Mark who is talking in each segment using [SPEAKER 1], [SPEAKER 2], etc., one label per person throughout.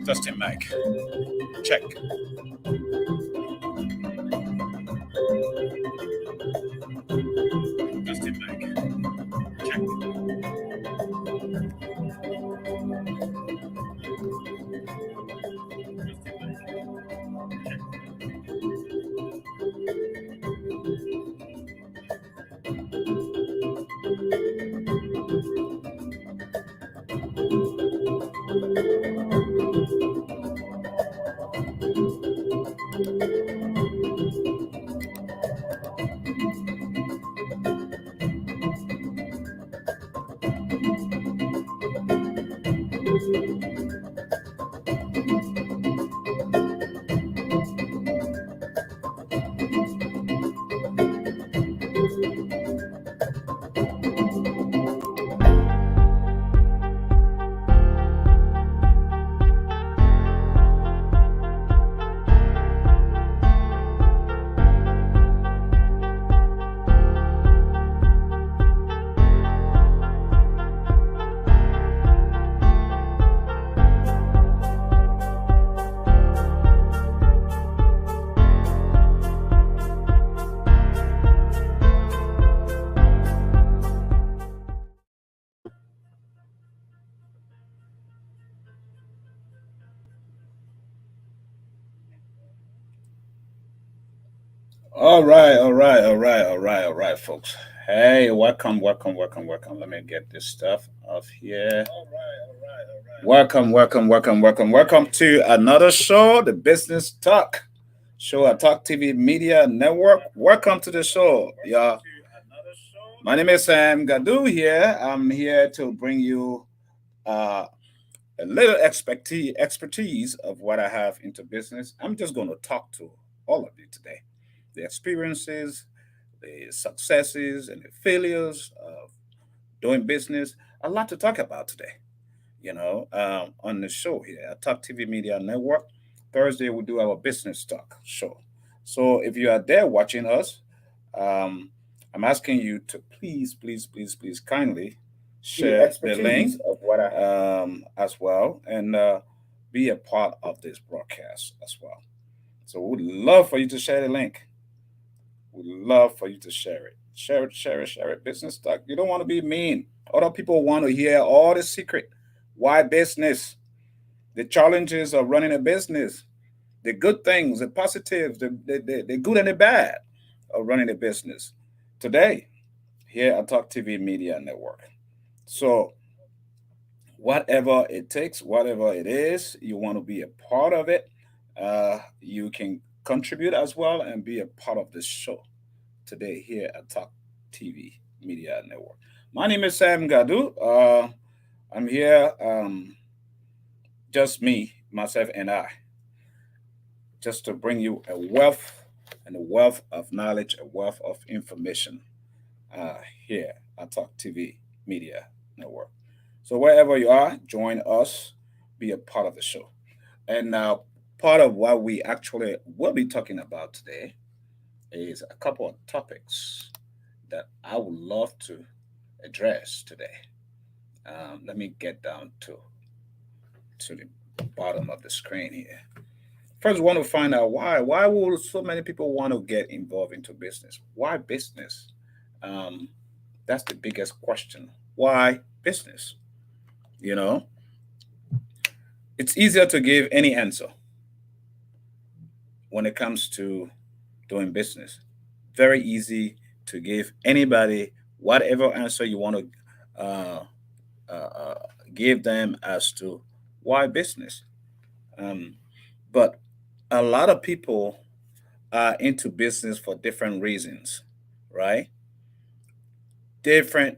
[SPEAKER 1] Testing mic. Check. Testing mic. Check. All right, folks. Hey, welcome. Let me get this stuff off here. Welcome to another show, the Business Talk show at Talk TV Media Network. Welcome to the show, y'all. My name is Sam Gadu here. I'm here to bring you uh, a little expertise of what I have into business. I'm just going to talk to all of you today. The experiences, the successes, and the failures of doing business. A lot to talk about today. On the show here at Talk TV Media Network. Thursday we do our business talk show. So if you are there watching us, um, I'm asking you to please kindly share the link of what as well and be a part of this broadcast as well. So we'd love for you to share the link. We'd love for you to share it. Share it. Business talk. You don't want to be mean. Other people want to hear all the secret. Why business? The challenges of running a business, the good things, the positives, the good and the bad of running a business. Today, here at Talk TV Media Network. So, whatever it takes, whatever it is, you want to be a part of it, you can contribute as well and be a part of this show today here at Talk TV Media Network. My name is Sam Gadu. I'm here, just me, myself, and I, just to bring you a wealth of knowledge, a wealth of information here at Talk TV Media Network. So wherever you are, join us, be a part of the show. And now, part of what we actually will be talking about today is a couple of topics that I would love to address today. Let me get down to the bottom of the screen here. First, we want to find out why. Why would so many people want to get involved into business? Why business? Um, that's the biggest question. Why business? You know, it's easier to give any answer when it comes to doing business. Very easy to give anybody whatever answer you want to uh, give them as to why business. Um, but a lot of people are into business for different reasons, right? Different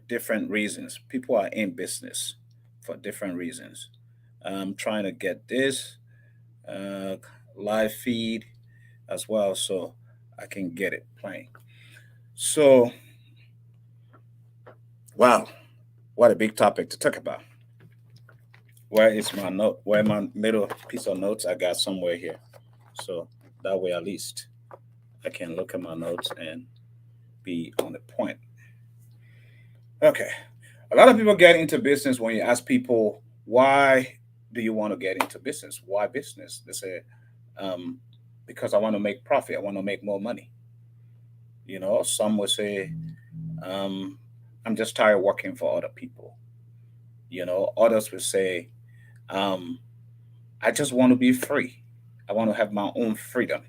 [SPEAKER 1] reasons. People are in business for different reasons. I'm trying to get this uh, live feed as well so I can get it playing. So, wow, what a big topic to talk about. Where is my note? Where my little piece of notes I got somewhere here? So that way, at least I can look at my notes and be on the point. Okay. A lot of people get into business when you ask people why do you want to get into business? Why business? They say, um, because I want to make profit. I want to make more money. Some will say, um, I'm just tired working for other people. Others will say, um, I just want to be free. I want to have my own freedom.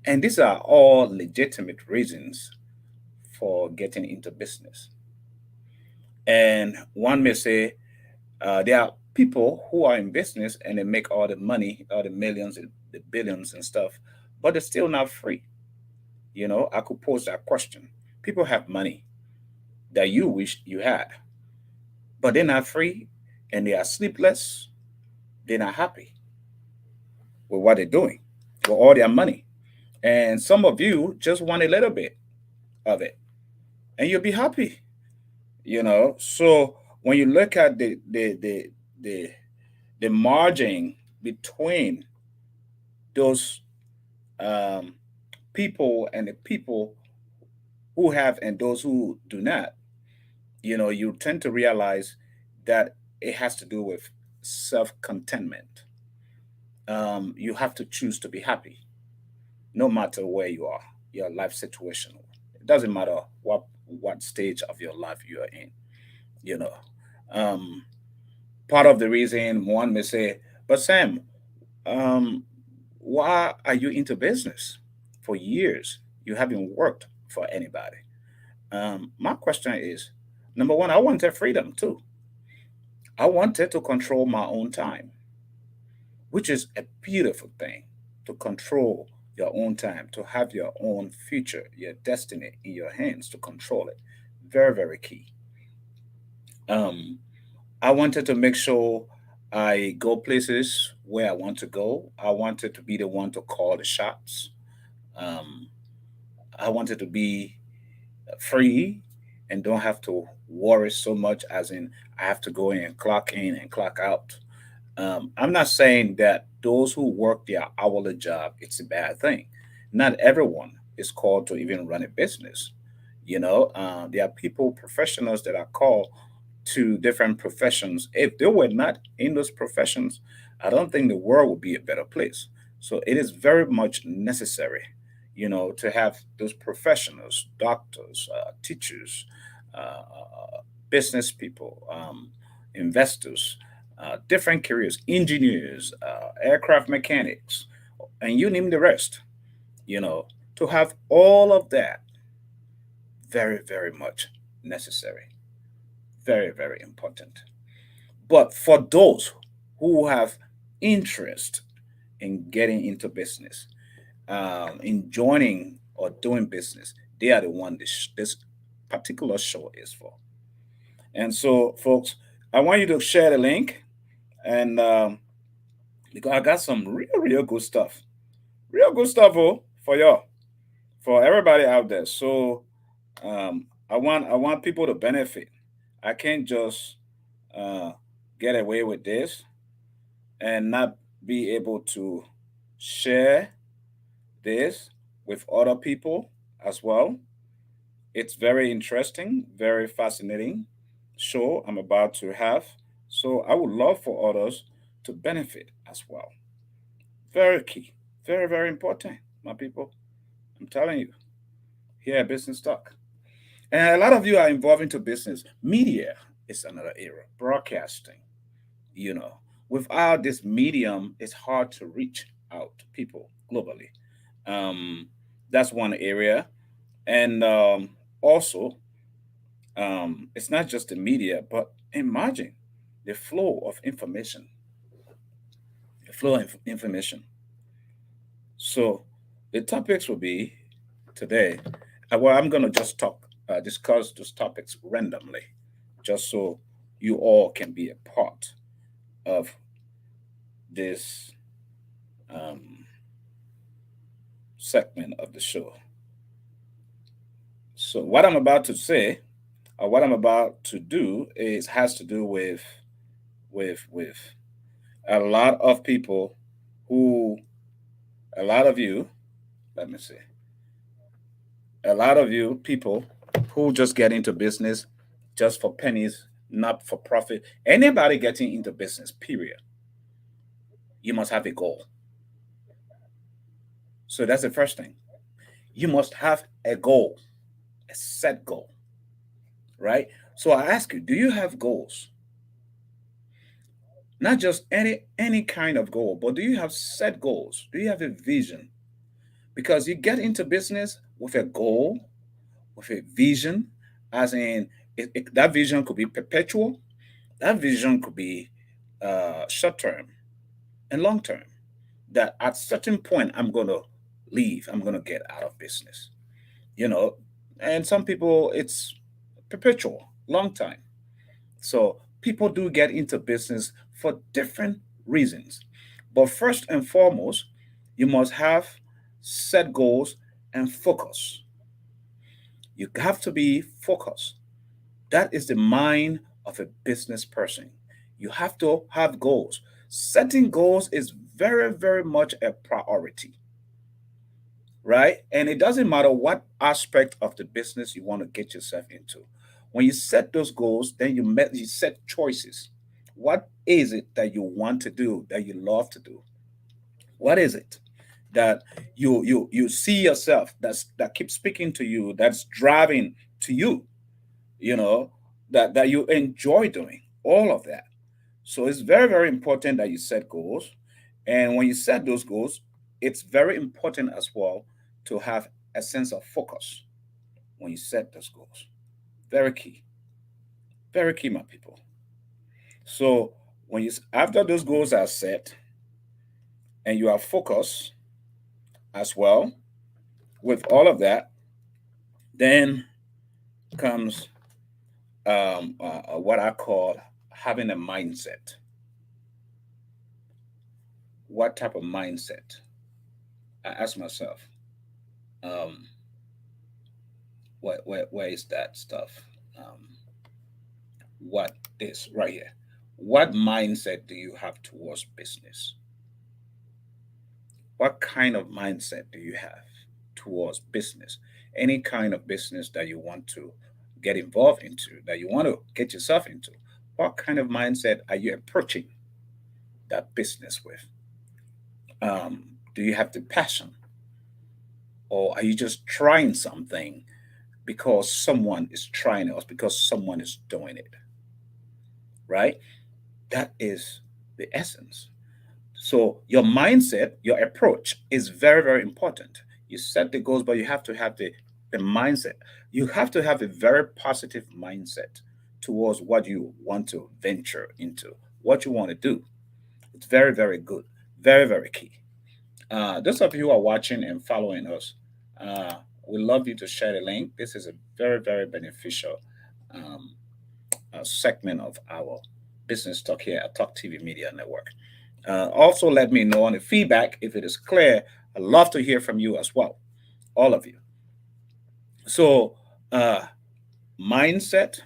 [SPEAKER 1] And these are all legitimate reasons for getting into business. And one may say, there are people who are in business and they make all the money, all the millions, the billions and stuff, but they're still not free. I could pose that question. People have money that you wish you had, but they're not free and they are sleepless. They're not happy with what they're doing with all their money. And some of you just want a little bit of it and you'll be happy. So when you look at the the margin between those um, people and the people who have and those who do not, you tend to realize that it has to do with self-contentment. You have to choose to be happy no matter where you are, your life situation. It doesn't matter what stage of your life you are in. You know, um, Part of the reason one may say, "But Sam, um, why are you into business for years? You haven't worked for anybody." My question is, number one, I wanted freedom too. I wanted to control my own time, which is a beautiful thing. To control your own time, to have your own future, your destiny in your hands, to control it. Very, very key. Um, I wanted to make sure I go places where I want to go. I wanted to be the one to call the shots. Um, I wanted to be free and don't have to worry so much, as in I have to go in and clock out. I'm not saying that those who work their hourly job, it's a bad thing. Not everyone is called to even run a business. There are people, professionals that are called to different professions. If they were not in those professions, I don't think the world would be a better place. So it is very much necessary, to have those professionals, doctors, teachers, business people, investors, different careers, engineers, aircraft mechanics, and you name the rest, you know, to have all of that, very, very much necessary, very, very important. But for those who have interest in getting into business, in joining or doing business, they are the one this particular show is for. And so, folks, I want you to share the link, and because I got some real, real good stuff, for y'all, for everybody out there. So, I want people to benefit. I can't just uh, get away with this and not be able to share this with other people as well. It's very interesting, very fascinating show I'm about to have. So I would love for others to benefit as well. Very key, very, very important, my people. I'm telling you, here at Business Talk. And a lot of you are involved into business. Media is another area, broadcasting, you know. Without this medium, it's hard to reach out to people globally. Um, that's one area. And also, it's not just the media, but imagine the flow of information, the flow of information. So the topics will be today. Well, I'm going to just discuss those topics randomly, just so you all can be a part of this um, segment of the show. So what I'm about to say, or what I'm about to do, is has to do with a lot of people who, a lot of you, let me see, a lot of you people who just get into business just for pennies not for profit. Anybody getting into business, period, you must have a goal. So that's the first thing. You must have a goal, a set goal, right? So I ask you, do you have goals? Not just any kind of goal, but do you have set goals? Do you have a vision? Because you get into business with a goal, with a vision, as in that vision could be perpetual, that vision could be short term and long term. That at certain point I'm gonna leave, I'm gonna get out of business. You know, and some people it's perpetual, long time. So people do get into business for different reasons. But first and foremost, you must have set goals and focus. You have to be focused. That is the mind of a business person. You have to have goals. Setting goals is very, very much a priority, right? And it doesn't matter what aspect of the business you want to get yourself into. When you set those goals, then you set choices. What is it that you want to do, that you love to do? What is it that you see yourself that keeps speaking to you, that's driving to you, you know, that you enjoy doing? All of that. So it's very, very important that you set goals. And when you set those goals, it's very important as well to have a sense of focus when you set those goals. Very key. Very key, my people. So after those goals are set and you are focused as well with all of that, then comes what I call having a mindset. What type of mindset? I ask myself, um, where is that stuff? Um, what this right here? What mindset do you have towards business? What kind of mindset do you have towards business? Any kind of business that you want to get involved into, that you want to get yourself into, what kind of mindset are you approaching that business with? Do you have the passion, or are you just trying something because someone is trying it or because someone is doing it? Right? That is the essence. So your mindset, your approach is very, very important. You set the goals, but you have to have the mindset. You have to have a very positive mindset towards what you want to venture into, what you want to do. It's very, very good. Very, very key. Those of you who are watching and following us, uh, we love you to share the link. This is a very, very beneficial um, segment of our business talk here at Talk TV Media Network. Also, let me know on the feedback if it is clear. I'd love to hear from you as well, all of you. So, uh, mindset,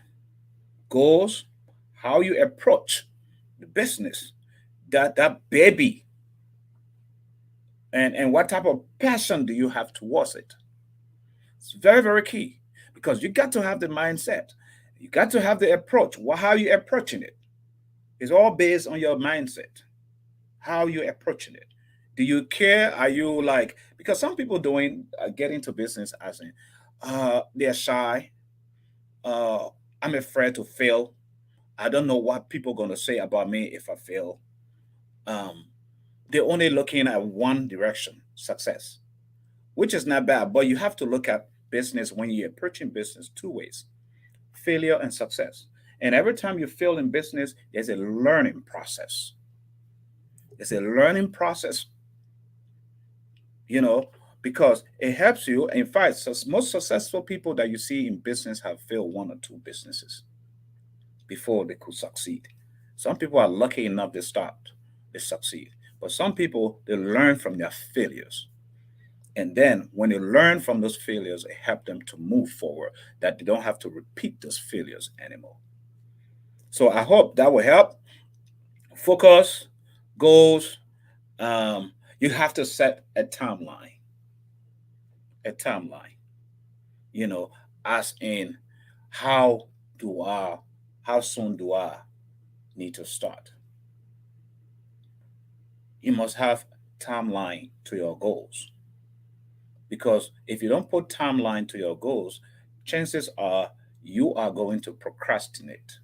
[SPEAKER 1] goals, how you approach the business, that baby, and what type of passion do you have towards it? It's very, very key because you got to have the mindset. You got to have the approach. How are you approaching it? It's all based on your mindset. How are you approaching it? Do you care? Are you like, because some people doing get into business as in they're shy. Uh, I'm afraid to fail. I don't know what people gonna say about me if I fail. Um, they're only looking at one direction, success, which is not bad. But you have to look at business when you're approaching business two ways: failure and success. And every time you fail in business, there's a learning process. It's a learning process, you know, because it helps you. In fact, most successful people that you see in business have failed one or two businesses before they could succeed. Some people are lucky enough to start, they succeed. But some people, they learn from their failures. And then when they learn from those failures, it helps them to move forward, that they don't have to repeat those failures anymore. So I hope that will help. Focus, goals. You have to set a timeline, you know, as in how do I how soon do I need to start? You must have timeline to your goals, because if you don't put timeline to your goals, chances are you are going to procrastinate.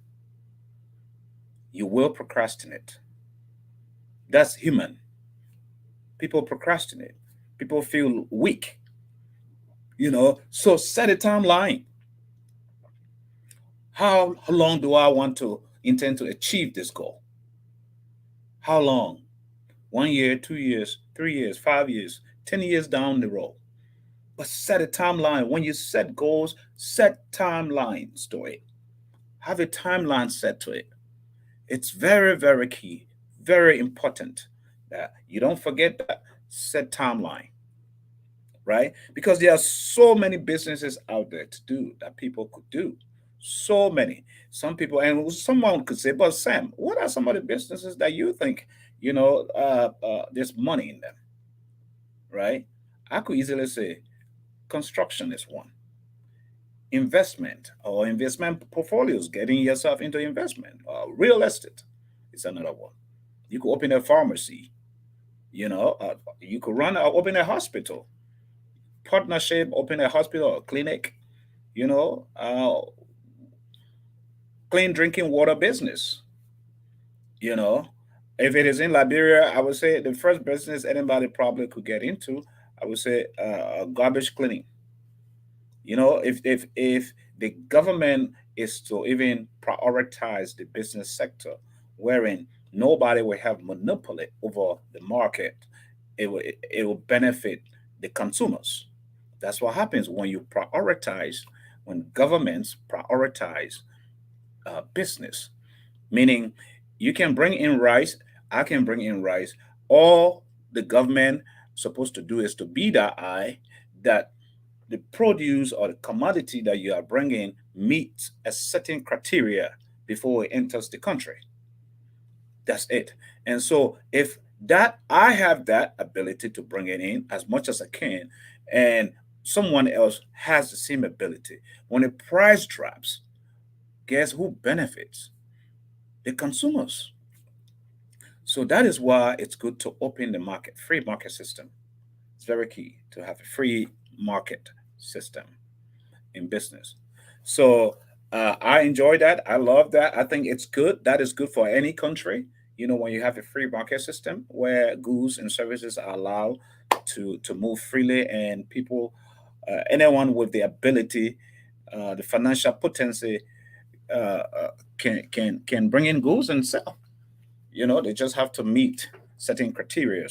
[SPEAKER 1] You will procrastinate. That's human. People procrastinate. People feel weak, So set a timeline. How long do I want to intend to achieve this goal? How long? 1 year, 2 years, 3 years, 5 years, 10 years down the road. But set a timeline. When you set goals, set timelines to it. Have a timeline set to it. It's very, very key, very important that you don't forget that. Set timeline, right? Because there are so many businesses out there to do that people could do. So many. Some people, and someone could say, but Sam, what are some of the businesses that you think, there's money in them, right? I could easily say construction is one. Investment or investment portfolios, getting yourself into investment. Real estate is another one. You could open a pharmacy, you could open a hospital, partnership, open a hospital or clinic, you know, uh, clean drinking water business, you know. If it is in Liberia, I would say the first business anybody probably could get into, I would say garbage cleaning. If the government is to even prioritize the business sector, wherein nobody will have monopoly over the market, it will benefit the consumers. That's what happens when you prioritize, when governments prioritize business, meaning you can bring in rice, I can bring in rice. All the government supposed to do is to be that eye that the produce or the commodity that you are bringing meets a certain criteria before it enters the country. That's it. And so if that I have that ability to bring it in as much as I can, and someone else has the same ability, when the price drops, guess who benefits? The consumers. So that is why it's good to open the market, free market system. It's very key to have a free market system in business. So I enjoy that. I love that. I think it's good. That is good for any country. When you have a free market system where goods and services are allowed to move freely, and people, anyone with the ability, the financial potency, can bring in goods and sell. They just have to meet certain criteria.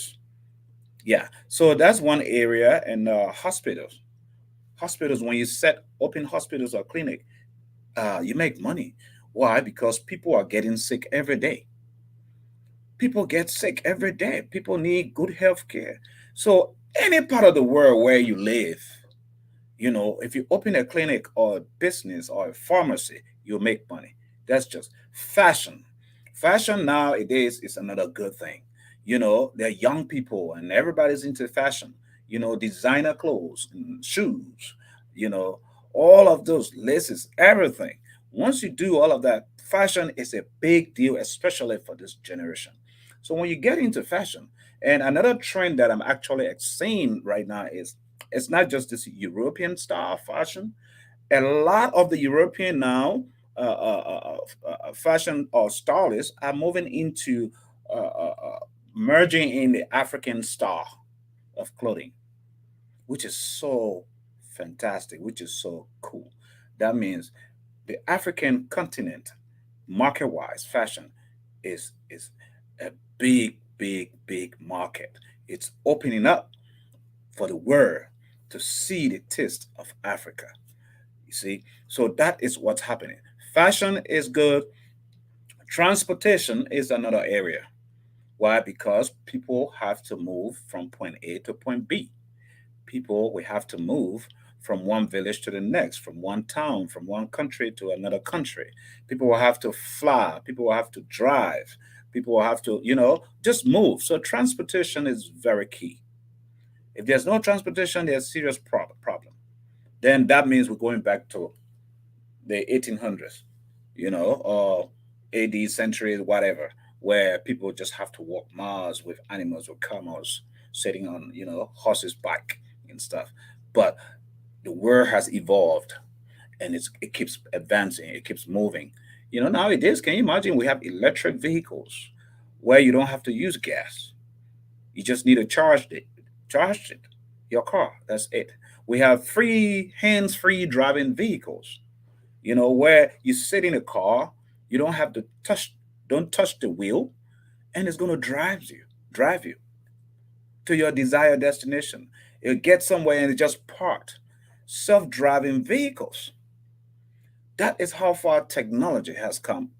[SPEAKER 1] Yeah. So that's one area. And hospitals, when you set open hospitals or clinic, you make money. Why? Because people are getting sick every day. People get sick every day. People need good health care. So any part of the world where you live, if you open a clinic or a business or a pharmacy, you make money. That's just fashion. Fashion nowadays is another good thing. They're young people and everybody's into fashion, designer clothes and shoes, you know, all of those laces, everything. Once you do all of that, fashion is a big deal, especially for this generation. So when you get into fashion, and another trend that I'm actually seeing right now is it's not just this European style fashion. A lot of the European now fashion or stylists are moving into merging in the African style of clothing, which is so fantastic, which is so cool. That means the African continent, market-wise, fashion is a big, big, big market. It's opening up for the world to see the taste of Africa. You see, so that is what's happening. Fashion is good. Transportation is another area. Why? Because people have to move from point A to point B. People we have to move from one village to the next, from one town, from one country to another country. People will have to fly. People will have to drive. People will have to, just move. So transportation is very key. If there's no transportation, there's serious problem. Then that means we're going back to the 1800s. or AD centuries, whatever, where people just have to walk miles with animals with camels sitting on, horses' back and stuff. But the world has evolved, and it keeps advancing, it keeps moving. Nowadays, can you imagine we have electric vehicles where you don't have to use gas? You just need to charge it, your car. That's it. We have hands-free driving vehicles, where you sit in a car, you don't touch the wheel, and it's going to drive you to your desired destination. It'll get somewhere and it just parked. Self-driving vehicles. That is how far technology has come.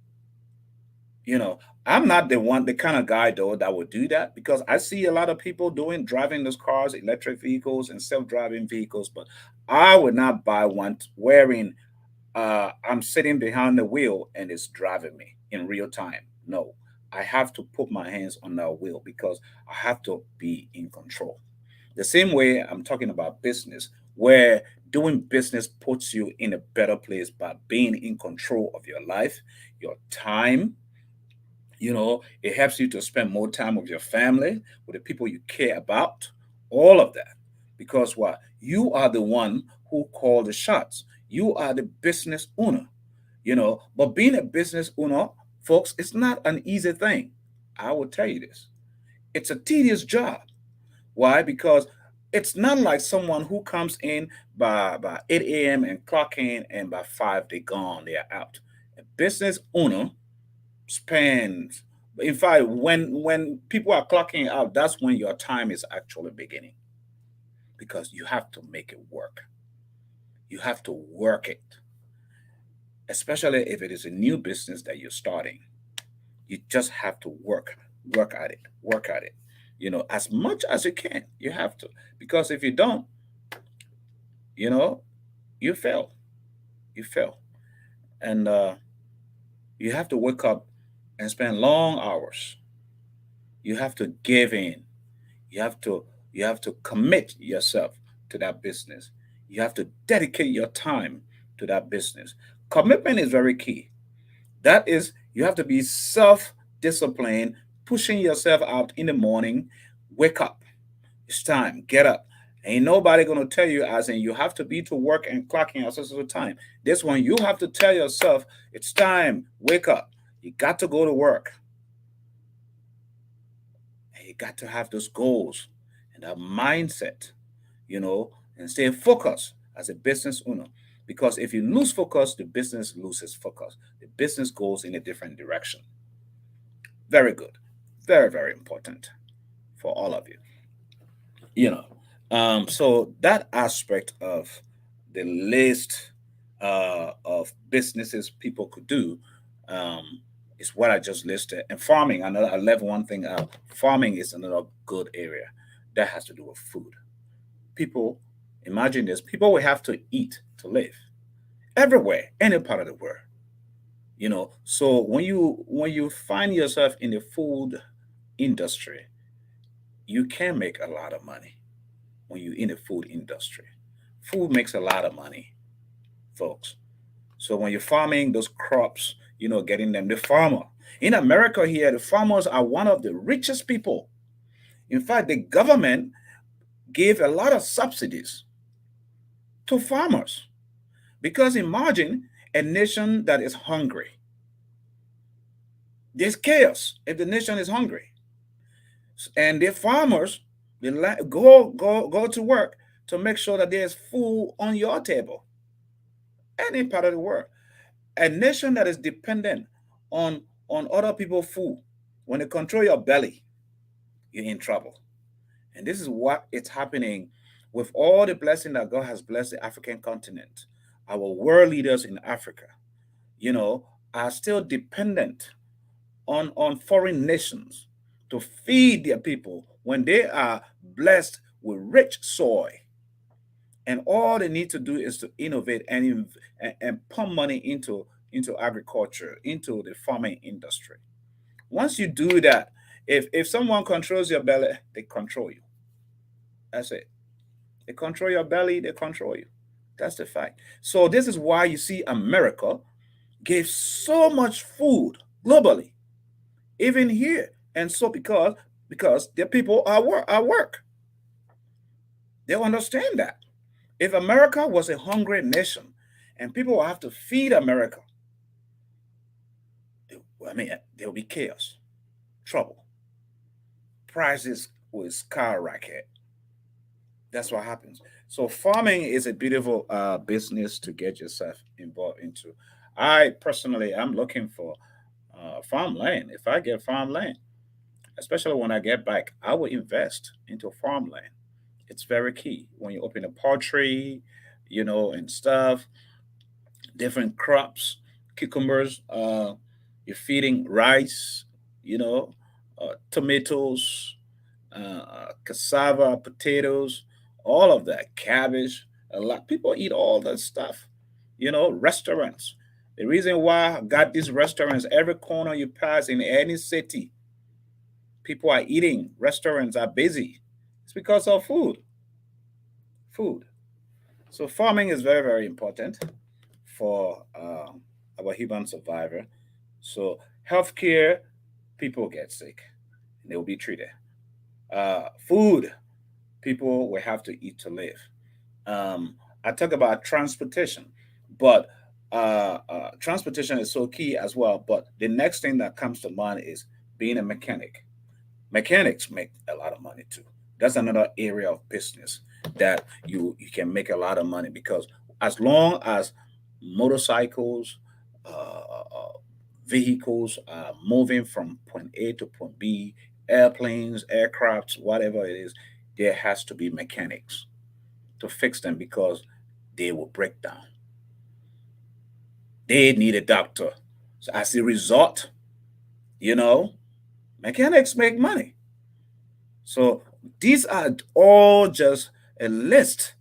[SPEAKER 1] You know, I'm not the kind of guy though that would do that, because I see a lot of people driving those cars, electric vehicles and self-driving vehicles, but I would not buy one wearing I'm sitting behind the wheel and it's driving me in real time. No, I have to put my hands on that wheel because I have to be in control. The same way I'm talking about business, where doing business puts you in a better place by being in control of your life, your time. It helps you to spend more time with your family, with the people you care about, all of that. Because what? You are the one who call the shots. You are the business owner, But being a business owner, folks, it's not an easy thing. I will tell you this. It's a tedious job. Why? Because it's not like someone who comes in by 8 a.m. and clock in, and by 5 they're gone, they're out. A business owner spends, in fact, when people are clocking out, that's when your time is actually beginning, because you have to make it work. You have to work it, especially if it is a new business that you're starting. You just have to work at it, as much as you can. You have to, because if you don't, you know, you fail. You fail. And you have to wake up and spend long hours. You have to give in. You have to you have to commit yourself to that business. You have to dedicate your time to that business. Commitment is very key. That is, you have to be self-disciplined, pushing yourself out in the morning. Wake up. It's time. Get up. Ain't nobody gonna tell you, as in you have to be to work and clocking at such a time. This one you have to tell yourself, it's time. Wake up. You got to go to work. And you got to have those goals and that mindset, you know, and stay focused as a business owner. Because if you lose focus, the business loses focus. The business goes in a different direction. Very good. Very, very important for all of you. You know, so that aspect of the list of businesses people could do um, is what I just listed. And farming, I left one thing out. Farming is another good area that has to do with food. People, imagine this: people will have to eat to live everywhere, any part of the world. So when you find yourself in the food industry, you can make a lot of money when you're in the food industry. Food makes a lot of money, folks. So when you're farming those crops, getting them, the farmer in America here, the farmers are one of the richest people. In fact, the government gave a lot of subsidies to farmers, because imagine a nation that is hungry. There's chaos if the nation is hungry, and the farmers they go to work to make sure that there's food on your table. Any part of the world, a nation that is dependent on other people's food, when they control your belly, you're in trouble. And this is what it's happening with all the blessing that God has blessed the African continent. Our world leaders in Africa, you know, are still dependent on foreign nations to feed their people when they are blessed with rich soil. And all they need to do is to innovate and pump money into agriculture, into the farming industry. Once you do that, if someone controls your belly, they control you. That's it. They control your belly, they control you. That's the fact. So this is why you see America gave so much food globally, even here. And so because the people are work, they understand that. If America was a hungry nation and people will have to feed America, I mean, there will be chaos, trouble. Prices will skyrocket. That's what happens. So farming is a beautiful business to get yourself involved into. I personally, I'm looking for farmland. If I get farmland, especially when I get back, I will invest into farmland. It's very key when you open a poultry, and stuff, different crops, cucumbers. You're feeding rice, tomatoes, cassava, potatoes, all of that, cabbage. A lot people eat all that stuff. Restaurants. The reason why I got these restaurants every corner you pass in any city, people are eating. Restaurants are busy. It's because of food. Food. So farming is very, very important for our human survivor. So healthcare, people get sick and they will be treated. Food, people will have to eat to live. I talk about transportation, but transportation is so key as well. But the next thing that comes to mind is being a mechanic. Mechanics make a lot of money too. That's another area of business that you can make a lot of money because as long as motorcycles, vehicles are moving from point A to point B, airplanes, aircrafts, whatever it is, there has to be mechanics to fix them because they will break down. They need a doctor. So as a result, you know, mechanics make money. So these are all just a list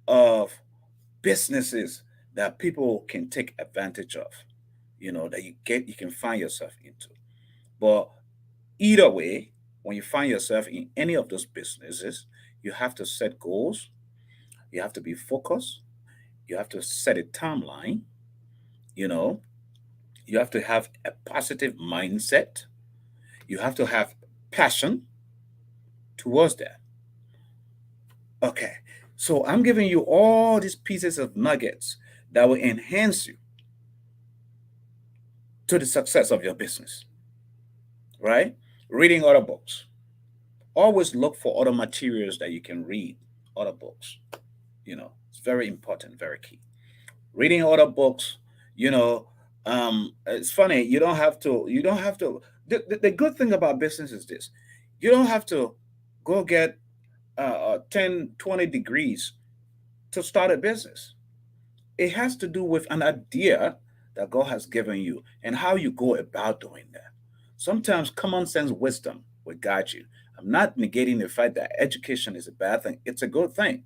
[SPEAKER 1] of businesses that people can take advantage of, that you can find yourself into. But either way, when you find yourself in any of those businesses, you have to set goals, you have to be focused, you have to set a timeline, you know, you have to have a positive mindset, you have to have passion towards that. Okay. So I'm giving you all these pieces of nuggets that will enhance you to the success of your business, right? Reading other books. Always look for other materials that you can read, other books. It's very important, very key. Reading other books, you know, it's funny, you don't have to the good thing about business is this. You don't have to go get 10, 20 degrees to start a business. It has to do with an idea that God has given you and how you go about doing that. Sometimes common sense wisdom will guide you. I'm not negating the fact that education is a bad thing. It's a good thing,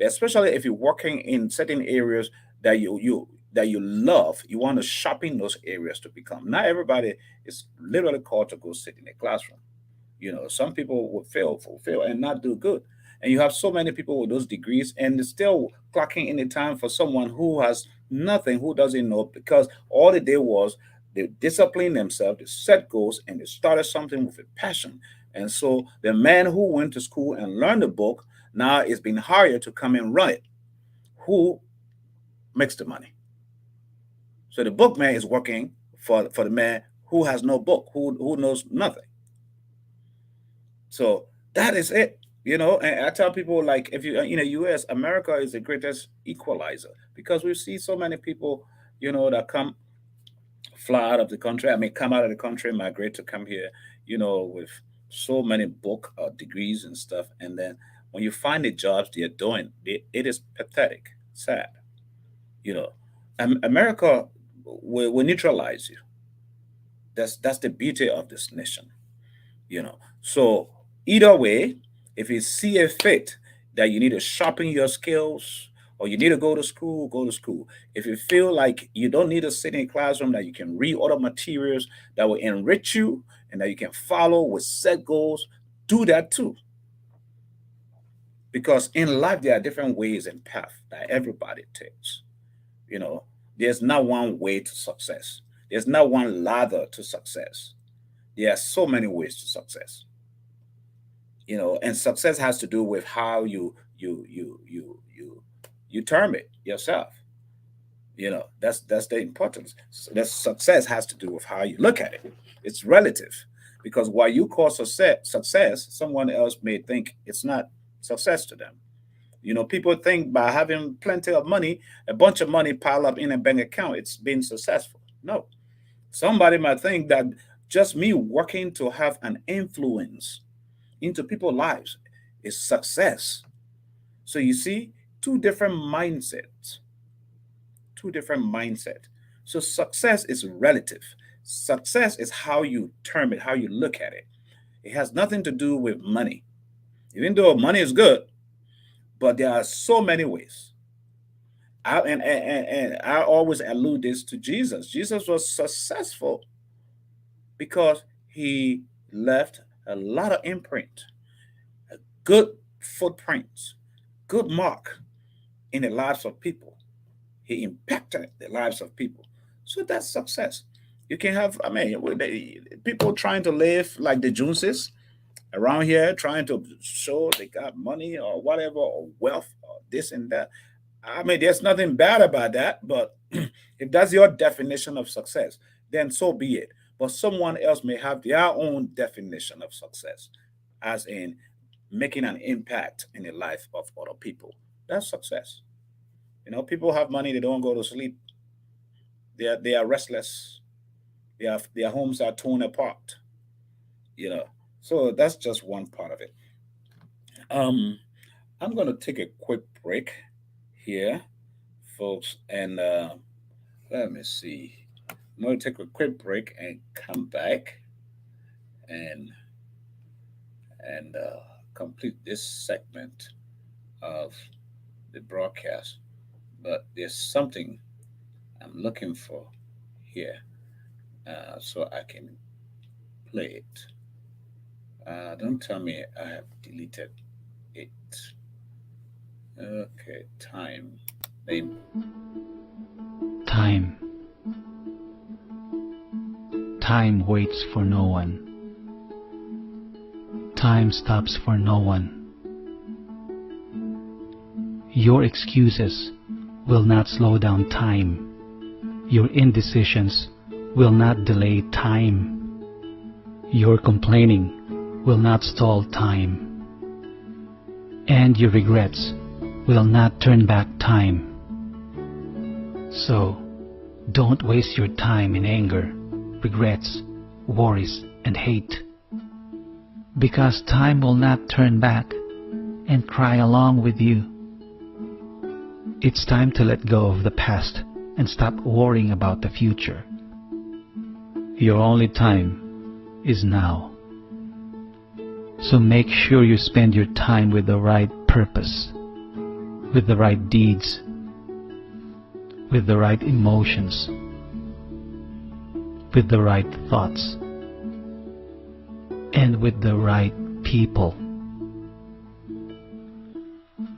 [SPEAKER 1] especially if you're working in certain areas that you love. You want to sharpen those areas to become. Not everybody is literally called to go sit in a classroom. Some people will fail and not do good. And you have so many people with those degrees and they're still clocking in the time for someone who has nothing, who doesn't know, because all they did was they disciplined themselves, they set goals, and they started something with a passion. And so the man who went to school and learned the book now is being hired to come and run it. Who makes the money? So the bookman is working for the man who has no book, who knows nothing. So that is it. And I tell people, like, if you in the US, America is the greatest equalizer because we see so many people, that come fly out of the country. I mean, come out of the country, migrate to come here, with so many book degrees and stuff. And then when you find the jobs they're doing, it is pathetic, sad. You know, America will neutralize you. That's the beauty of this nation. So either way, if you see a fit that you need to sharpen your skills or you need to go to school, go to school. If you feel like you don't need to sit in a classroom, that you can read other materials that will enrich you and that you can follow with set goals, do that too. Because in life there are different ways and paths that everybody takes. you know There's not one way to success. There's not one ladder to success. There are so many ways to success. And success has to do with how you term it yourself. That's the importance. That success has to do with how you look at it. It's relative, because what you call success, someone else may think it's not success to them. People think by having plenty of money, a bunch of money piled up in a bank account, it's being successful. No. Somebody might think that just me working to have an influence into people's lives is success. So you see, two different mindsets. Two different mindset. So success is relative. Success is how you term it, how you look at it. It has nothing to do with money. Even though money is good, but there are so many ways. And I always allude this to Jesus. Jesus was successful because he left a lot of imprint, a good footprints, good mark in the lives of people. He impacted the lives of people. So that's success. You can have, people trying to live like the Joneses around here, trying to show they got money or whatever, or wealth, or this and that. There's nothing bad about that, but if that's your definition of success, then so be it. But someone else may have their own definition of success, as in making an impact in the life of other people. That's success. People have money, they don't go to sleep. They are restless. Their homes are torn apart. You know. So that's just one part of it. Um, I'm gonna take a quick break here, folks, and let me see. I'm gonna take a quick break and come back and and complete this segment of the broadcast. But there's something I'm looking for here, so I can play it. Don't tell me I have deleted it. Okay, time. Name.
[SPEAKER 2] Time. Time waits for no one. Time stops for no one. Your excuses will not slow down time. Your indecisions will not delay time. Your complaining will not stall time. And your regrets will not turn back time. So, don't waste your time in anger, regrets, worries, and hate. Because time will not turn back and cry along with you. It's time to let go of the past and stop worrying about the future. Your only time is now. So make sure you spend your time with the right purpose, with the right deeds, with the right emotions, with the right thoughts, and with the right people.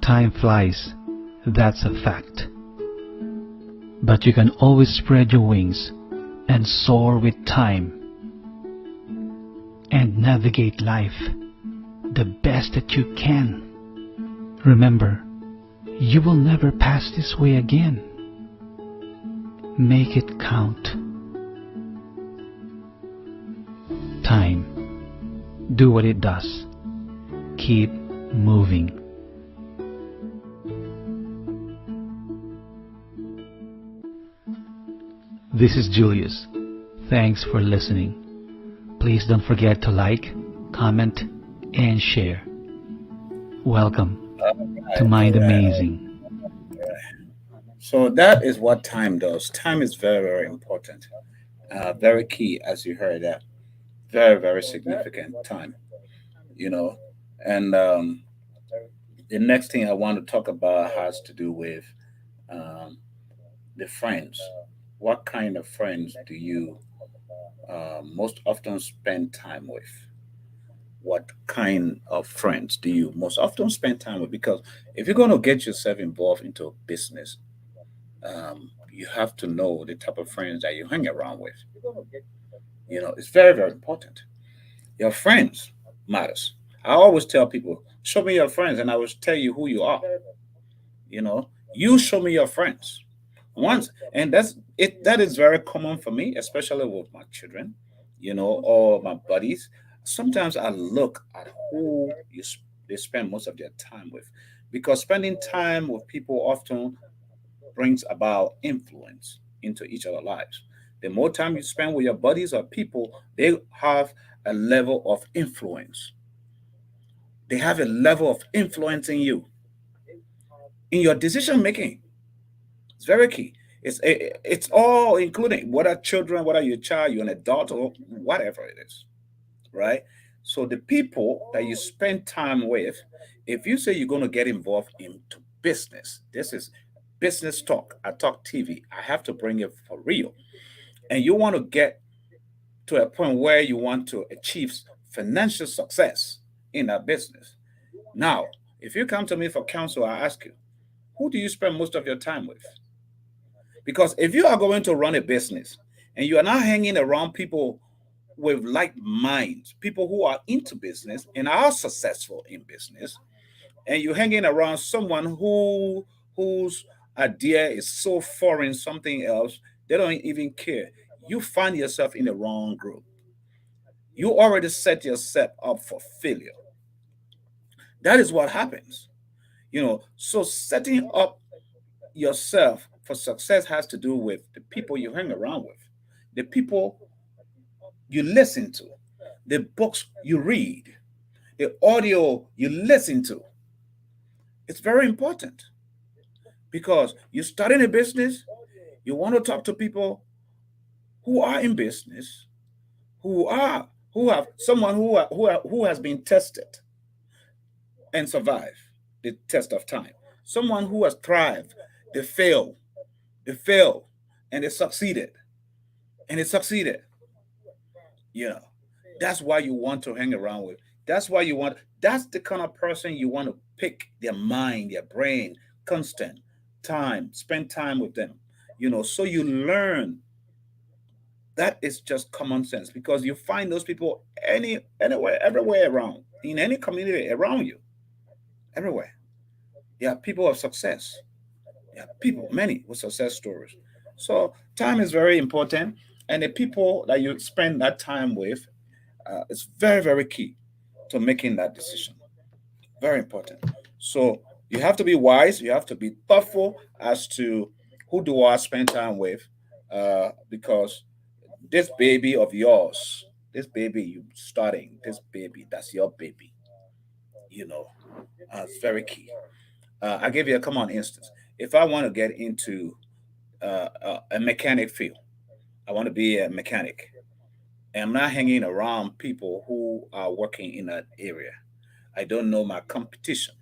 [SPEAKER 2] Time flies, that's a fact. But you can always spread your wings and soar with time and navigate life the best that you can. Remember, you will never pass this way again. Make it count. Time. Do what it does. Keep moving. This is Julius. Thanks for listening. Please don't forget to like, comment, and share. Welcome to Mind Amazing.
[SPEAKER 1] So that is what time does. Time is very, very important. Very key, as you heard that. Very, very significant time. You know, and the next thing I want to talk about has to do with um, the friends. What kind of friends do you most often spend time with? What kind of friends do you most often spend time with? Because if you're going to get yourself involved into a business, You have to know the type of friends that you hang around with. It's very, very important. Your friends matters. I always tell people, show me your friends, and I will tell you who you are. You show me your friends once, and that's it. That is very common for me, especially with my children, or my buddies. Sometimes I look at who they spend most of their time with, because spending time with people often brings about influence into each other's lives. The more time you spend with your buddies or people, they have a level of influence. They have a level of influencing you in your decision making. It's very key. It's all including whether children, whether you're a child, you're an adult, or whatever it is, right? So the people that you spend time with, if you say you're going to get involved into business, this is business talk. I talk TV. I have to bring it for real, and you want to get to a point where you want to achieve financial success in that business. Now, if you come to me for counsel, I ask you, who do you spend most of your time with? Because if you are going to run a business and you are not hanging around people with like minds, people who are into business and are successful in business, and you're hanging around someone whose idea is so foreign, something else, they don't even care. You find yourself in the wrong group. You already set yourself up for failure. That is what happens. So setting up yourself for success has to do with the people you hang around with, the people you listen to, the books you read, the audio you listen to. It's very important because you're starting a business, you want to talk to people who are in business, who have someone who has been tested and survived the test of time, someone who has thrived, they failed, they failed, and they succeeded, and they succeeded. You know, that's why you want to hang around with. That's why you want. That's the kind of person you want to pick their mind, their brain, constant time, spend time with them. So you learn. That is just common sense because you find those people anywhere, everywhere around, in any community around you, everywhere. There are people of success. There are people, many with success stories. So time is very important, and the people that you spend that time with is very, very key to making that decision. Very important. So you have to be wise. You have to be thoughtful as to who do I spend time with, because this baby of yours, this baby you starting, this baby, that's your baby. You know, it's very key. I give you a common instance. If I want to get into a mechanic field, I want to be a mechanic. And I'm not hanging around people who are working in that area. I don't know my competition.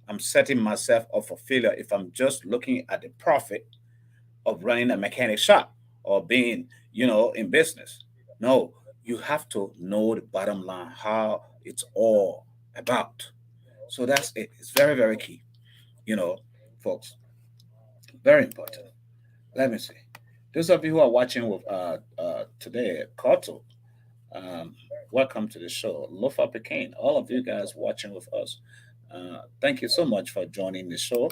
[SPEAKER 1] I'm setting myself up for failure if I'm just looking at the profit of running a mechanic shop or being, in business. No, you have to know the bottom line, how it's all about. So that's it. It's very, very key, you know, folks. Very important. Let me see. Those of you who are watching with today, Koto, um, welcome to the show. Lofa Pekin, all of you guys watching with us, thank you so much for joining the show.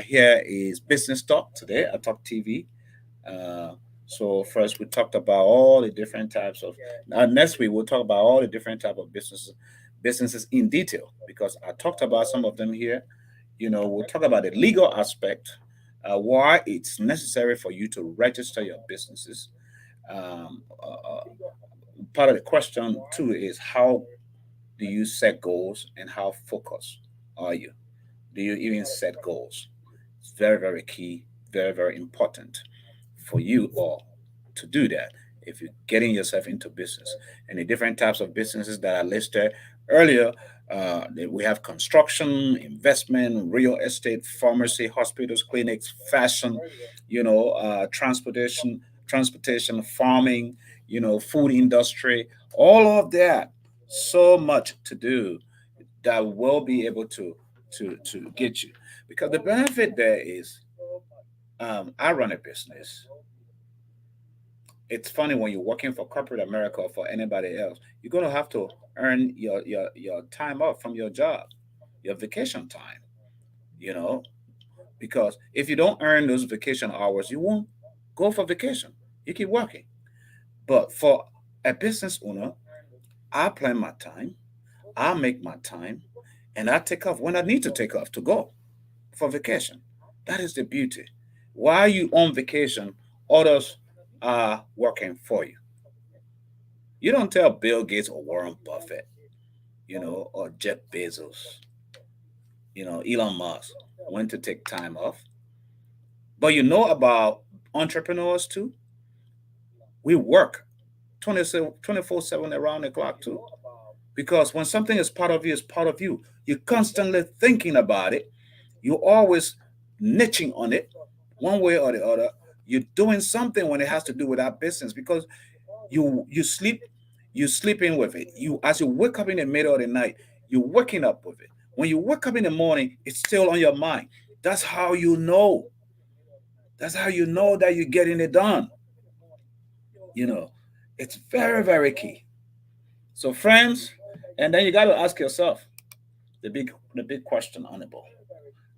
[SPEAKER 1] Here is Business Talk today. I Talk TV. Uh, so first we talked about all the different types of. Next week we'll talk about all the different type of businesses in detail because I talked about some of them here. We'll talk about the legal aspect, why it's necessary for you to register your businesses. Part of the question too is how do you set goals and how focused are you? Do you even set goals? It's very, very key, very, very important for you all to do that if you're getting yourself into business. And the different types of businesses that I listed earlier, we have construction, investment, real estate, pharmacy, hospitals, clinics, fashion, transportation, farming, food industry, all of that. So much to do that will be able to get you because the benefit there is I run a business. It's funny when you're working for corporate America or for anybody else, you're gonna have to earn your time off from your job, your vacation time. You know, because if you don't earn those vacation hours, you won't go for vacation. You keep working. But for a business owner, I plan my time, I make my time, and I take off when I need to take off to go for vacation. That is the beauty. While you on vacation, others are working for you. You don't tell Bill Gates or Warren Buffett, or Jeff Bezos, Elon Musk when to take time off. But you know about entrepreneurs too. We work 24/7 around the clock too. Because when something is part of you, it's part of you. You're constantly thinking about it. You're always niching on it one way or the other. You're doing something when it has to do with that business because you sleep, you sleep in with it. You as you wake up in the middle of the night, you're waking up with it. When you wake up in the morning, it's still on your mind. That's how you know. That's how you know that you're getting it done. You know, it's very, very key. So, friends, and then you got to ask yourself the big question, Honorable.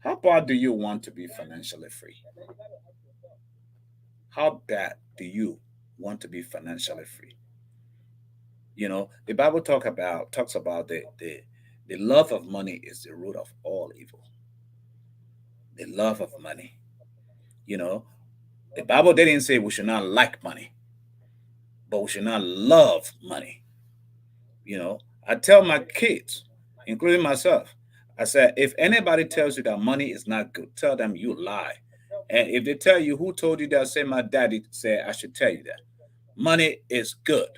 [SPEAKER 1] How bad do you want to be financially free? How bad do you want to be financially free? The Bible talks about the love of money is the root of all evil. The love of money. You know, the Bible didn't say we should not like money, but we should not love money. I tell my kids, including myself, I said, if anybody tells you that money is not good, tell them you lie. And if they tell you who told you that, say my daddy said I should tell you that. Money is good,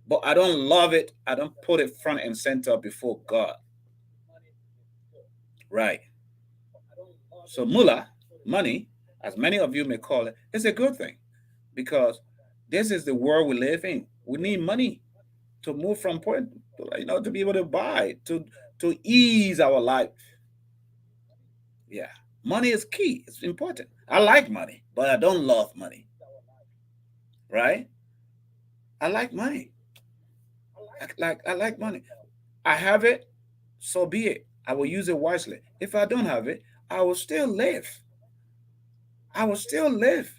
[SPEAKER 1] but I don't love it. I don't put it front and center before God. Right. So mullah, money, as many of you may call it, is a good thing because this is the world we live in. We need money to move from point, to be able to buy, to ease our life. Yeah, money is key. It's important. I like money, but I don't love money. Right? I like money. I like money. I have it, so be it. I will use it wisely. If I don't have it, I will still live. I will still live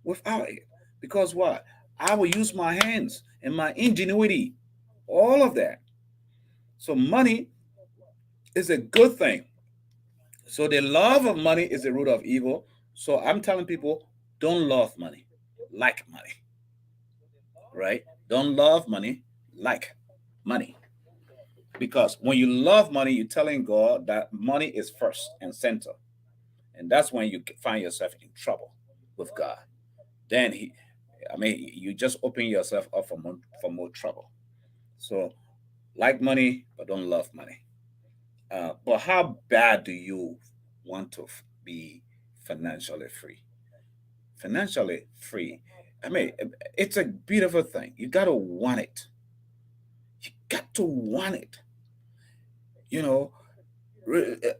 [SPEAKER 1] without it. Because what? I will use my hands and my ingenuity, all of that. So money is a good thing. So the love of money is the root of evil. So I'm telling people, don't love money, like money, right? Don't love money, like money. Because when you love money, you're telling God that money is first and center. And that's when you find yourself in trouble with God. Then you just open yourself up for more trouble. So like money, but don't love money. But how bad do you want to be financially free? Financially free. I mean, it's a beautiful thing. You got to want it. You got to want it. You know,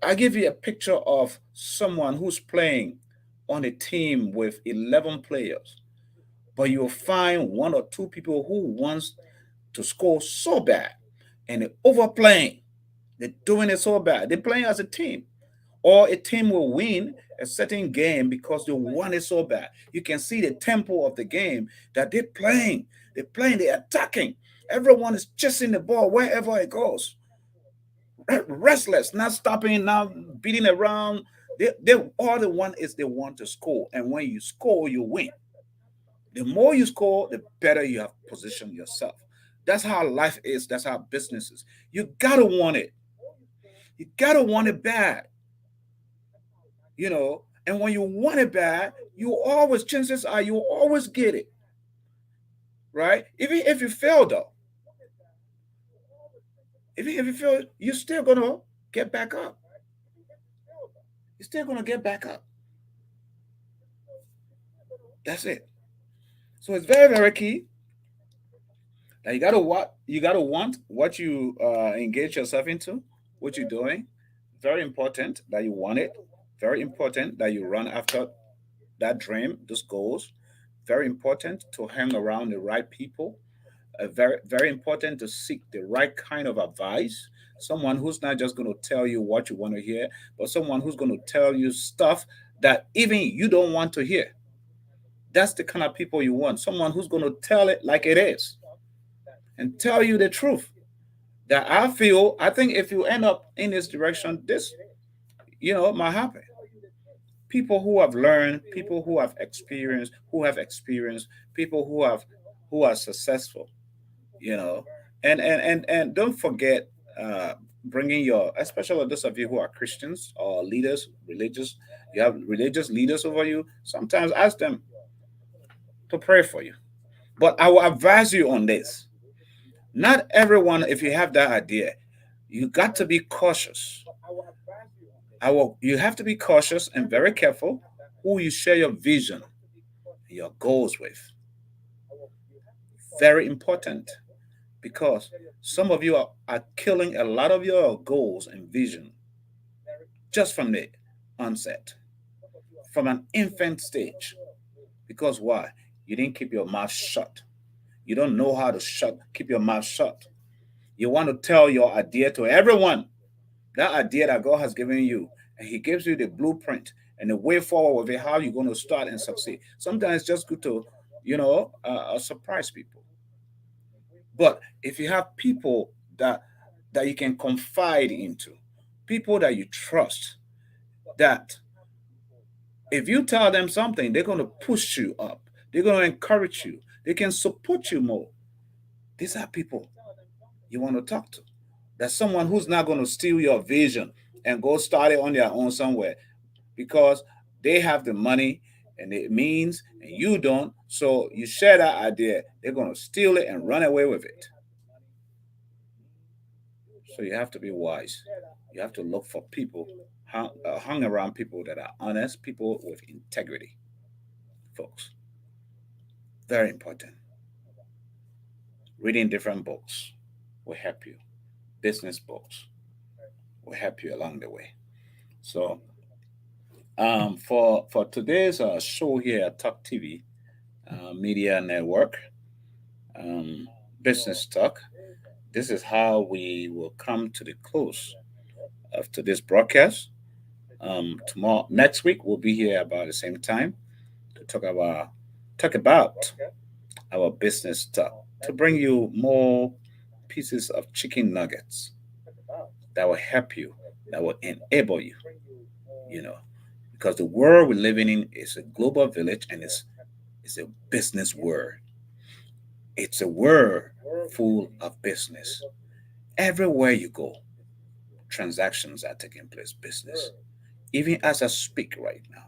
[SPEAKER 1] I give you a picture of someone who's playing on a team with 11 players, but you'll find one or two people who wants to score so bad and they're overplaying. They're doing it so bad. They're playing as a team. Or a team will win a certain game because they want it so bad. You can see the tempo of the game that they're playing. They're playing, they're attacking. Everyone is chasing the ball wherever it goes. Restless, not stopping, not beating around. They all the one is they want to score. And when you score, you win. The more you score, the better you have positioned yourself. That's how life is. That's how business is. You gotta want it. You gotta want it bad. And when you want it bad, chances are you always get it, right? Even if you fail though, even if you fail, you're still gonna get back up. You're still gonna get back up. That's it. So it's very, very key that you gotta want what you engage yourself into, what you're doing. Very important that you want it. Very important that you run after that dream, those goals. Very important to hang around the right people. Very important to seek the right kind of advice. Someone who's not just going to tell you what you want to hear, but someone who's going to tell you stuff that even you don't want to hear. That's the kind of people you want. Someone who's going to tell it like it is and tell you the truth. That I think if you end up in this direction, this, might happen. People who have learned, people who have experienced, people who are successful, you know, and don't forget, uh, bringing your, especially those of you who are Christians or leaders, religious, you have religious leaders over you. Sometimes ask them to pray for you. But I will advise you on this. Not everyone, if you have that idea, you got to be cautious. You have to be cautious and very careful who you share your vision, your goals with. Very important, because some of you are killing a lot of your goals and vision just from the onset, from an infant stage. Because why? You didn't keep your mouth shut. You don't know how to keep your mouth shut. You want to tell your idea to everyone. That idea that God has given you, and He gives you the blueprint and the way forward with it, how you're going to start and succeed. Sometimes it's just good to, surprise people. But if you have people that you can confide into, people that you trust, that if you tell them something, they're going to push you up. They're going to encourage you. They can support you more. These are people you want to talk to. That's someone who's not going to steal your vision and go start it on their own somewhere, because they have the money and the means and you don't. So you share that idea, they're going to steal it and run away with it. So you have to be wise. You have to look for people, hung around people that are honest, people with integrity, folks. Very important. Reading different books will help you. Business books will help you along the way. So, for today's show here at Talk TV Media Network, um, Business Talk, this is how we will come to the close of today's broadcast. Tomorrow, next week, we'll be here about the same time to talk about our business talk, to bring you more pieces of chicken nuggets that will help you, that will enable you, you know, because the world we're living in is a global village, and it's a business world. It's a world full of business. Everywhere you go, transactions are taking place, business. Even as I speak right now,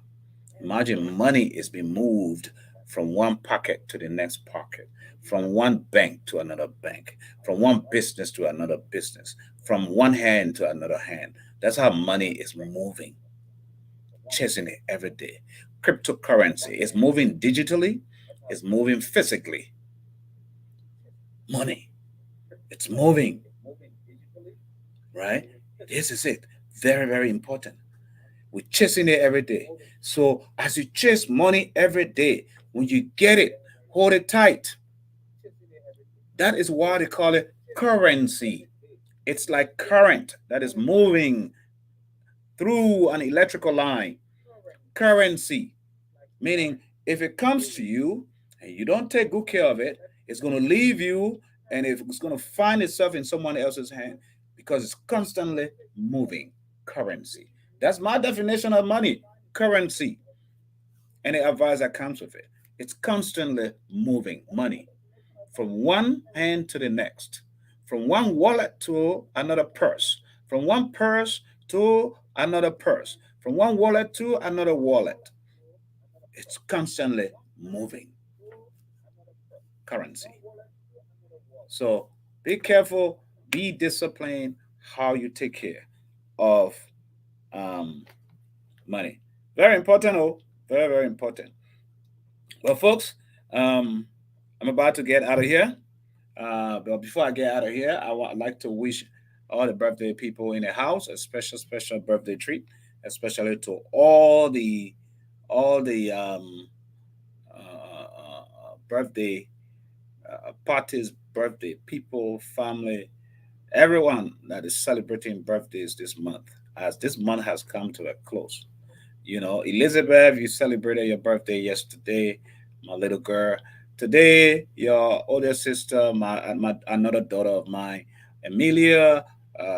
[SPEAKER 1] imagine money is being moved from one pocket to the next pocket, from one bank to another bank, from one business to another business, from one hand to another hand. That's how money is moving, chasing it every day. Cryptocurrency is moving digitally, it's moving physically. Money, it's moving, right? This is it. Very, very important. We're chasing it every day. So as you chase money every day, when you get it, hold it tight. That is why they call it currency. It's like current that is moving through an electrical line. Currency, meaning if it comes to you and you don't take good care of it, it's going to leave you, and it's going to find itself in someone else's hand, because it's constantly moving. Currency. That's my definition of money. Currency. And the advice that comes with it. It's constantly moving money from one hand to the next, from one wallet to another purse, from one purse to another purse, from one wallet to another wallet. It's constantly moving. Currency. So be careful, be disciplined how you take care of um, money. Very important, oh, very, very important. Well, folks, um, I'm about to get out of here. But before I get out of here, I'd like to wish all the birthday people in the house a special, special birthday treat. especially to all the birthday parties, birthday people, family, everyone that is celebrating birthdays this month, as this month has come to a close. Elizabeth, you celebrated your birthday yesterday, my little girl. Today, your older sister, my another daughter of mine, Emilia.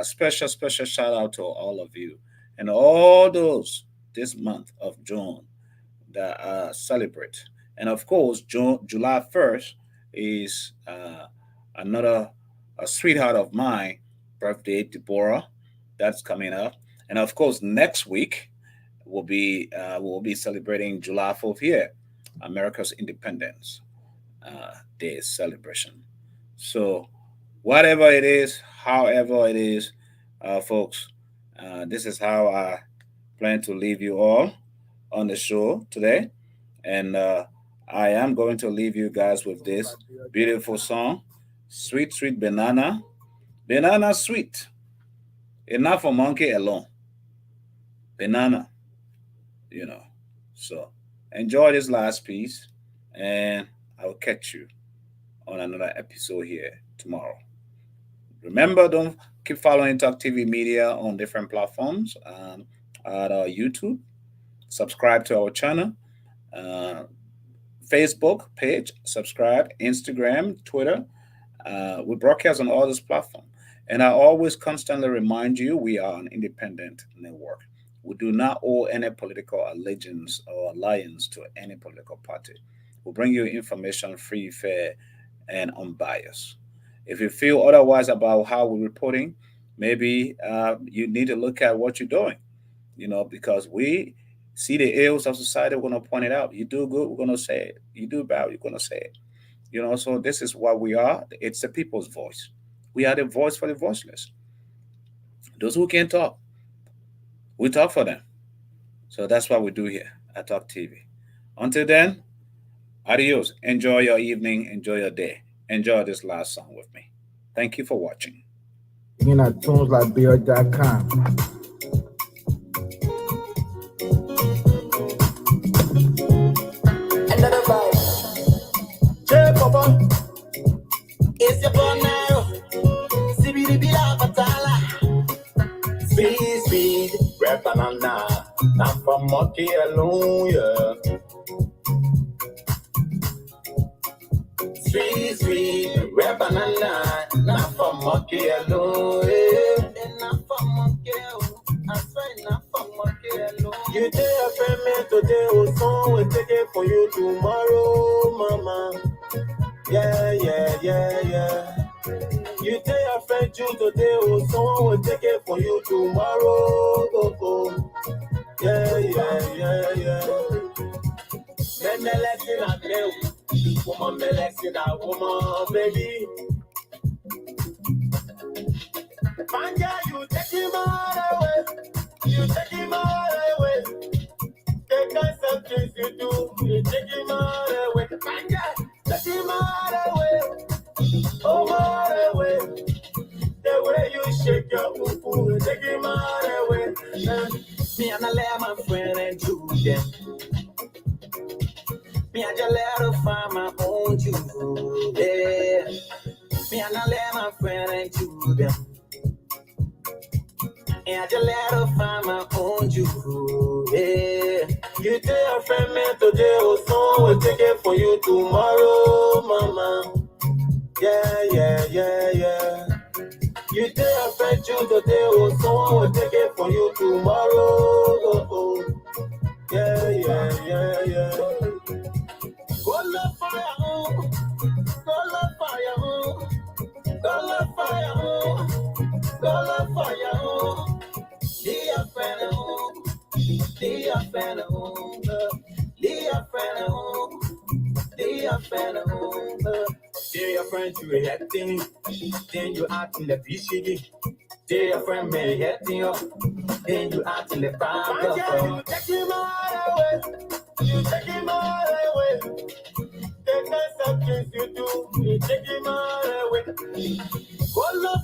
[SPEAKER 1] Special shout out to all of you and all those this month of June that celebrate. And of course, July 1st is another a sweetheart of mine birthday, Deborah. That's coming up. And of course, next week we'll be celebrating July 4th here, America's Independence Day celebration. So whatever it is, however it is, folks, this is how I plan to leave you all on the show today. And I am going to leave you guys with this beautiful song, Sweet Sweet Banana. Banana sweet. Enough for monkey alone. Banana, you know. So enjoy this last piece, and I'll catch you on another episode here tomorrow. Remember, don't keep following Talk TV Media on different platforms, at YouTube. Subscribe to our channel, uh, Facebook page. Subscribe, Instagram, Twitter. We broadcast on all those platforms. And I always constantly remind you we are an independent network. We do not owe any political allegiance or alliance to any political party. We bring you information free, fair, and unbiased. If you feel otherwise about how we're reporting, maybe you need to look at what you're doing, because we see the ills of society, we're going to point it out. You do good, we're going to say it. You do bad, we're going to say it. So this is what we are. It's the people's voice. We are the voice for the voiceless. Those who can't talk, we talk for them. So that's what we do here at Talk TV. Until then, adios. Enjoy your evening. Enjoy your day. Enjoy this last song with me. Thank you for watching.
[SPEAKER 3] You know, tuneslikebeard.com.
[SPEAKER 4] Another vibe. J Papa, it's your phone now. CBD Bila Patala. Sweet, sweet, red banana. Not from monkey alone, yeah. Sweet, sweet, red banana. Not from monkey alone, yeah. Not from monkey alone. I swear not from monkey alone. You tell your friend me today, oh, son will take it for you tomorrow, mama. Yeah, yeah, yeah, yeah. You tell your friend you today, oh, someone will take it for you tomorrow. Oh, oh. Yeah, yeah, yeah, yeah. Men melting a girl, woman melting a woman, baby. Panja, you take him all away. You take him all away. The kinds of things you do, you take him all away. Panja, take him all away. Oh, all away. The way you shake your poo-poo, take him all away. Me and I let my friend and do them. Me and I let her find my own you. Yeah. Me and I let my friend and do them. And I just let her find my own you. Yeah. You tell your friend me today, oh, so we'll take it for you tomorrow, mama. Yeah, yeah, yeah, yeah. You tell your friend you today, oh, so we'll take it for you tomorrow. Oh, oh. Yeah, yeah, yeah, yeah. Go love fire, oh. Go love fire, oh. Go love fire, oh. Go love fire, oh. Dear friend, oh. Dear friend, oh. Dear friend, oh. Dear friend, oh. Dear your friend, you a head thing. Then you act in the BCD. Dear your friend, may head thing up. Then you act in the fire. You take him all away. You take him all away. The kinds of things you do, you take him all away. Go love